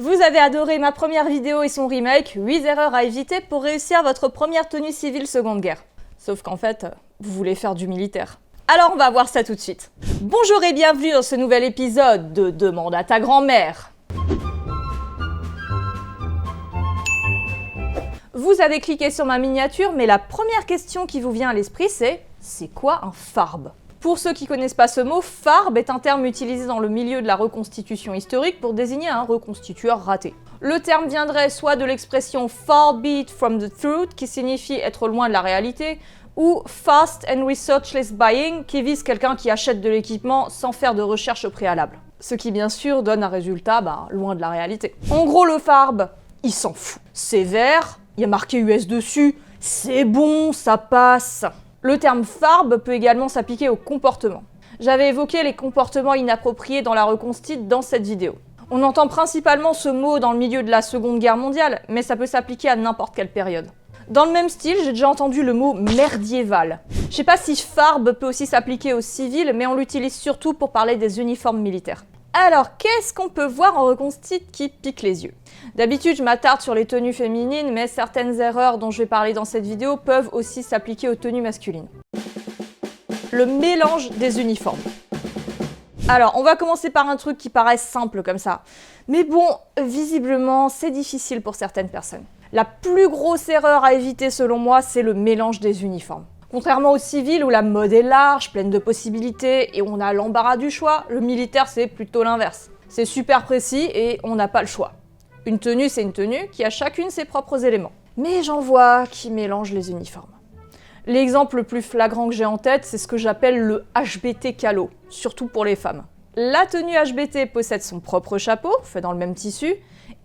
Vous avez adoré ma première vidéo et son remake, 8 erreurs à éviter pour réussir votre première tenue civile Seconde Guerre. Sauf qu'en fait, vous voulez faire du militaire. Alors on va voir ça tout de suite. Bonjour et bienvenue dans ce nouvel épisode de Demande à ta grand-mère. Vous avez cliqué sur ma miniature, mais la première question qui vous vient à l'esprit c'est quoi un farbe ? Pour ceux qui connaissent pas ce mot, farbe est un terme utilisé dans le milieu de la reconstitution historique pour désigner un reconstitueur raté. Le terme viendrait soit de l'expression far be it from the truth, qui signifie être loin de la réalité, ou fast and researchless buying, qui vise quelqu'un qui achète de l'équipement sans faire de recherche au préalable. Ce qui bien sûr donne un résultat loin de la réalité. En gros, le farbe, il s'en fout. C'est vert, il y a marqué US dessus, c'est bon, ça passe. Le terme farbe peut également s'appliquer au comportement. J'avais évoqué les comportements inappropriés dans la reconstitution dans cette vidéo. On entend principalement ce mot dans le milieu de la Seconde Guerre mondiale, mais ça peut s'appliquer à n'importe quelle période. Dans le même style, j'ai déjà entendu le mot merdiéval. Je sais pas si farbe peut aussi s'appliquer aux civils, mais on l'utilise surtout pour parler des uniformes militaires. Alors, qu'est-ce qu'on peut voir en reconstitution qui pique les yeux ? D'habitude, je m'attarde sur les tenues féminines, mais certaines erreurs dont je vais parler dans cette vidéo peuvent aussi s'appliquer aux tenues masculines. Le mélange des uniformes. Alors, on va commencer par un truc qui paraît simple comme ça. Mais bon, visiblement, c'est difficile pour certaines personnes. La plus grosse erreur à éviter selon moi, c'est le mélange des uniformes. Contrairement aux civils où la mode est large, pleine de possibilités et où on a l'embarras du choix, le militaire c'est plutôt l'inverse. C'est super précis et on n'a pas le choix. Une tenue c'est une tenue qui a chacune ses propres éléments. Mais j'en vois qui mélangent les uniformes. L'exemple le plus flagrant que j'ai en tête, c'est ce que j'appelle le HBT calo, surtout pour les femmes. La tenue HBT possède son propre chapeau, fait dans le même tissu,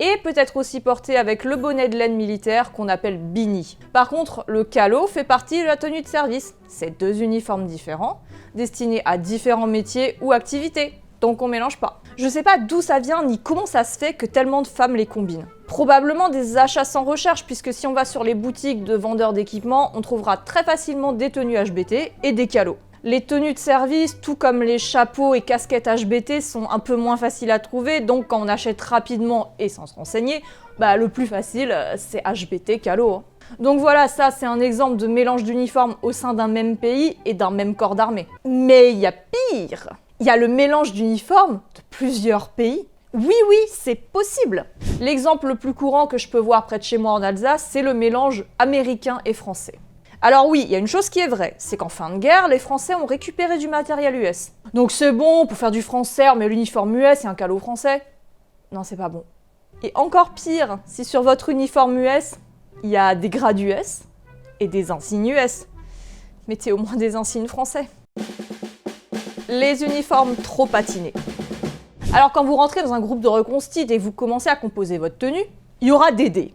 et peut être aussi porté avec le bonnet de laine militaire qu'on appelle beanie. Par contre, le calo fait partie de la tenue de service. C'est deux uniformes différents, destinés à différents métiers ou activités, donc on mélange pas. Je sais pas d'où ça vient ni comment ça se fait que tellement de femmes les combinent. Probablement des achats sans recherche, puisque si on va sur les boutiques de vendeurs d'équipements, on trouvera très facilement des tenues HBT et des calos. Les tenues de service, tout comme les chapeaux et casquettes HBT, sont un peu moins faciles à trouver, donc quand on achète rapidement et sans se renseigner, le plus facile, c'est HBT calo. Donc voilà, ça c'est un exemple de mélange d'uniformes au sein d'un même pays et d'un même corps d'armée. Mais il y a pire. Il y a le mélange d'uniformes de plusieurs pays. Oui, c'est possible. L'exemple le plus courant que je peux voir près de chez moi en Alsace, c'est le mélange américain et français. Alors oui, il y a une chose qui est vraie, c'est qu'en fin de guerre, les Français ont récupéré du matériel US. Donc c'est bon, pour faire du français, on met l'uniforme US et un calot français. Non, c'est pas bon. Et encore pire, si sur votre uniforme US, il y a des grades US et des insignes US. Mettez au moins des insignes français. Les uniformes trop patinés. Alors quand vous rentrez dans un groupe de reconstitution et que vous commencez à composer votre tenue, il y aura Dédé.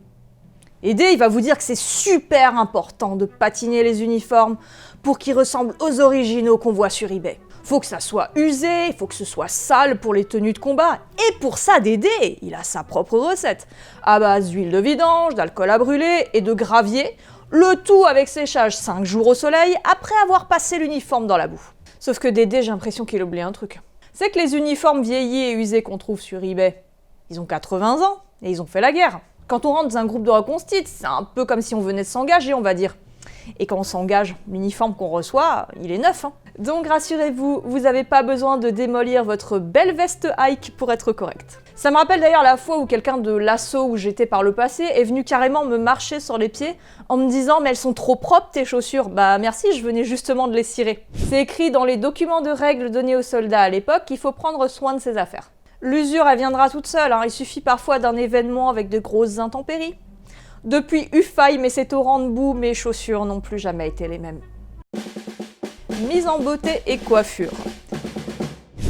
Et Dédé, il va vous dire que c'est super important de patiner les uniformes pour qu'ils ressemblent aux originaux qu'on voit sur eBay. Faut que ça soit usé, il faut que ce soit sale pour les tenues de combat. Et pour ça, Dédé, il a sa propre recette. À base d'huile de vidange, d'alcool à brûler et de gravier, le tout avec séchage 5 jours au soleil après avoir passé l'uniforme dans la boue. Sauf que Dédé, j'ai l'impression qu'il a oublié un truc. C'est que les uniformes vieillis et usés qu'on trouve sur eBay, ils ont 80 ans et ils ont fait la guerre. Quand on rentre dans un groupe de reconstitution, c'est un peu comme si on venait de s'engager, on va dire. Et quand on s'engage, l'uniforme qu'on reçoit, il est neuf. Donc rassurez-vous, vous n'avez pas besoin de démolir votre belle veste Hike pour être correct. Ça me rappelle d'ailleurs la fois où quelqu'un de l'assaut où j'étais par le passé est venu carrément me marcher sur les pieds en me disant « Mais elles sont trop propres tes chaussures !» Bah merci, je venais justement de les cirer. C'est écrit dans les documents de règles donnés aux soldats à l'époque qu'il faut prendre soin de ses affaires. L'usure, elle viendra toute seule, il suffit parfois d'un événement avec de grosses intempéries. Depuis Ufaï et ses torrents de boue, mes chaussures n'ont plus jamais été les mêmes. Mise en beauté et coiffure.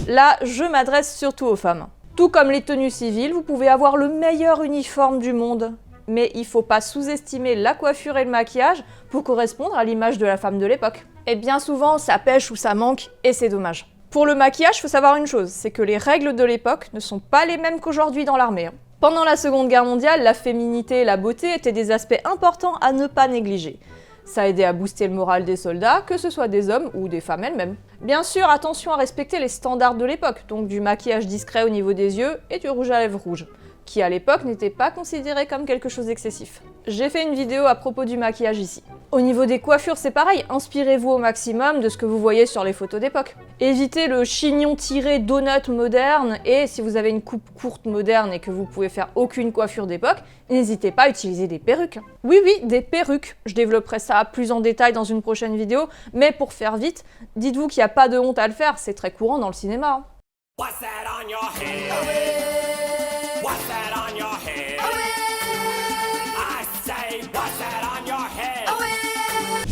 Là, je m'adresse surtout aux femmes. Tout comme les tenues civiles, vous pouvez avoir le meilleur uniforme du monde. Mais il faut pas sous-estimer la coiffure et le maquillage pour correspondre à l'image de la femme de l'époque. Et bien souvent, ça pêche ou ça manque, et c'est dommage. Pour le maquillage, il faut savoir une chose, c'est que les règles de l'époque ne sont pas les mêmes qu'aujourd'hui dans l'armée. Pendant la Seconde Guerre mondiale, la féminité et la beauté étaient des aspects importants à ne pas négliger. Ça aidait à booster le moral des soldats, que ce soit des hommes ou des femmes elles-mêmes. Bien sûr, attention à respecter les standards de l'époque, donc du maquillage discret au niveau des yeux et du rouge à lèvres rouge. qui à l'époque n'était pas considéré comme quelque chose d'excessif. J'ai fait une vidéo à propos du maquillage ici. Au niveau des coiffures, c'est pareil, inspirez-vous au maximum de ce que vous voyez sur les photos d'époque. Évitez le chignon tiré donut moderne, et si vous avez une coupe courte moderne et que vous pouvez faire aucune coiffure d'époque, n'hésitez pas à utiliser des perruques. Oui, des perruques. Je développerai ça plus en détail dans une prochaine vidéo, mais pour faire vite, dites-vous qu'il n'y a pas de honte à le faire, c'est très courant dans le cinéma. What's that on your head? What's that on your head? I say, what's that on your head?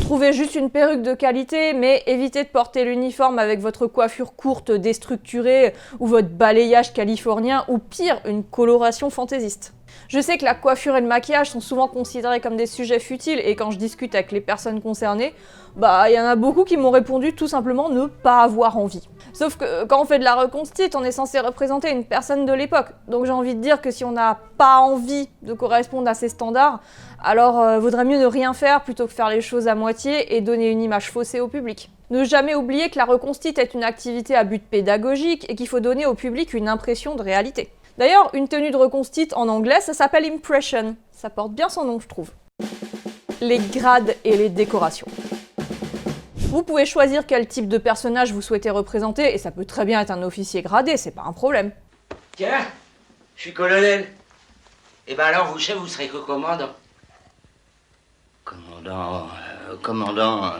Trouvez juste une perruque de qualité, mais évitez de porter l'uniforme avec votre coiffure courte déstructurée ou votre balayage californien ou pire, une coloration fantaisiste. Je sais que la coiffure et le maquillage sont souvent considérés comme des sujets futiles et quand je discute avec les personnes concernées, il y en a beaucoup qui m'ont répondu tout simplement ne pas avoir envie. Sauf que quand on fait de la reconstitute, on est censé représenter une personne de l'époque. Donc j'ai envie de dire que si on n'a pas envie de correspondre à ces standards, alors vaudrait mieux ne rien faire plutôt que faire les choses à moitié et donner une image faussée au public. Ne jamais oublier que la reconstitute est une activité à but pédagogique et qu'il faut donner au public une impression de réalité. D'ailleurs, une tenue de reconstitute en anglais, ça s'appelle impression. Ça porte bien son nom, je trouve. Les grades et les décorations. Vous pouvez choisir quel type de personnage vous souhaitez représenter, et ça peut très bien être un officier gradé, c'est pas un problème. Tiens, je suis colonel. Eh ben alors, vous, chef, vous serez que commandant. Commandant...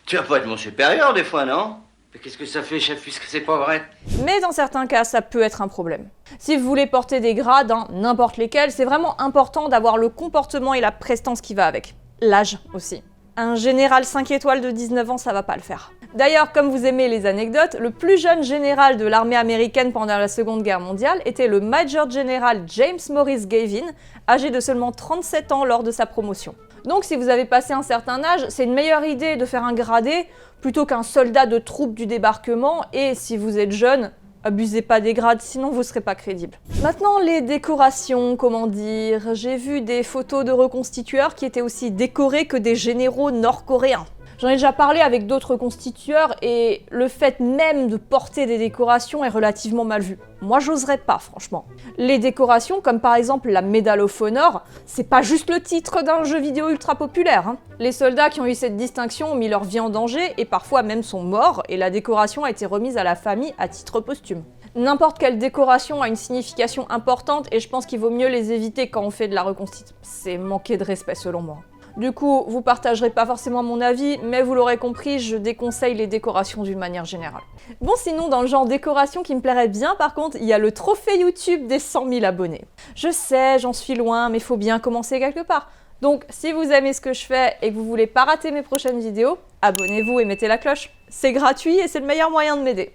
Tu vas pas être mon supérieur des fois, non? Mais qu'est-ce que ça fait, chef, puisque c'est pas vrai? Mais dans certains cas, ça peut être un problème. Si vous voulez porter des grades, n'importe lesquels, c'est vraiment important d'avoir le comportement et la prestance qui va avec. L'âge aussi. Un général 5 étoiles de 19 ans, ça va pas le faire. D'ailleurs, comme vous aimez les anecdotes, le plus jeune général de l'armée américaine pendant la Seconde Guerre mondiale était le Major General James Morris Gavin, âgé de seulement 37 ans lors de sa promotion. Donc si vous avez passé un certain âge, c'est une meilleure idée de faire un gradé plutôt qu'un soldat de troupe du débarquement, et si vous êtes jeune, abusez pas des grades, sinon vous serez pas crédible. Maintenant, les décorations, comment dire, j'ai vu des photos de reconstitueurs qui étaient aussi décorés que des généraux nord-coréens. J'en ai déjà parlé avec d'autres reconstitueurs et le fait même de porter des décorations est relativement mal vu. Moi, j'oserais pas, franchement. Les décorations, comme par exemple la Medal of Honor, c'est pas juste le titre d'un jeu vidéo ultra populaire. Les soldats qui ont eu cette distinction ont mis leur vie en danger et parfois même sont morts, et la décoration a été remise à la famille à titre posthume. N'importe quelle décoration a une signification importante et je pense qu'il vaut mieux les éviter quand on fait de la reconstitution. C'est manquer de respect selon moi. Du coup, vous partagerez pas forcément mon avis, mais vous l'aurez compris, je déconseille les décorations d'une manière générale. Bon, sinon, dans le genre décoration qui me plairait bien, par contre, il y a le trophée YouTube des 100 000 abonnés. Je sais, j'en suis loin, mais faut bien commencer quelque part. Donc, si vous aimez ce que je fais et que vous voulez pas rater mes prochaines vidéos, abonnez-vous et mettez la cloche. C'est gratuit et c'est le meilleur moyen de m'aider.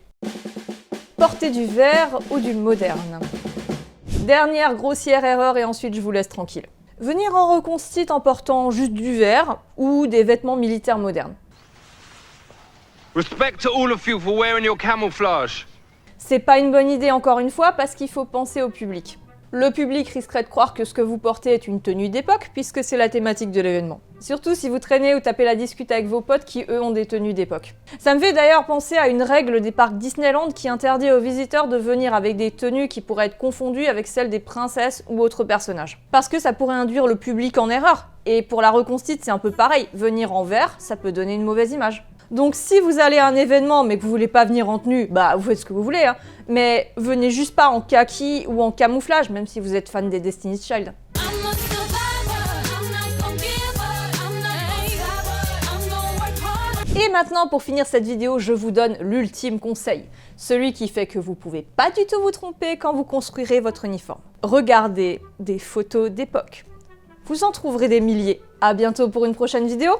Porter du vert ou du moderne. Dernière grossière erreur et ensuite je vous laisse tranquille. Venir en reconstitute en portant juste du vert ou des vêtements militaires modernes. Respect to all of you for wearing your camouflage. C'est pas une bonne idée encore une fois parce qu'il faut penser au public. Le public risquerait de croire que ce que vous portez est une tenue d'époque puisque c'est la thématique de l'événement. Surtout si vous traînez ou tapez la discute avec vos potes qui eux ont des tenues d'époque. Ça me fait d'ailleurs penser à une règle des parcs Disneyland qui interdit aux visiteurs de venir avec des tenues qui pourraient être confondues avec celles des princesses ou autres personnages. Parce que ça pourrait induire le public en erreur. Et pour la reconstitute c'est un peu pareil, venir en vert ça peut donner une mauvaise image. Donc si vous allez à un événement mais que vous voulez pas venir en tenue, vous faites ce que vous voulez, mais venez juste pas en kaki ou en camouflage, même si vous êtes fan des Destiny's Child. Et maintenant, pour finir cette vidéo, je vous donne l'ultime conseil. Celui qui fait que vous pouvez pas du tout vous tromper quand vous construirez votre uniforme. Regardez des photos d'époque. Vous en trouverez des milliers. À bientôt pour une prochaine vidéo.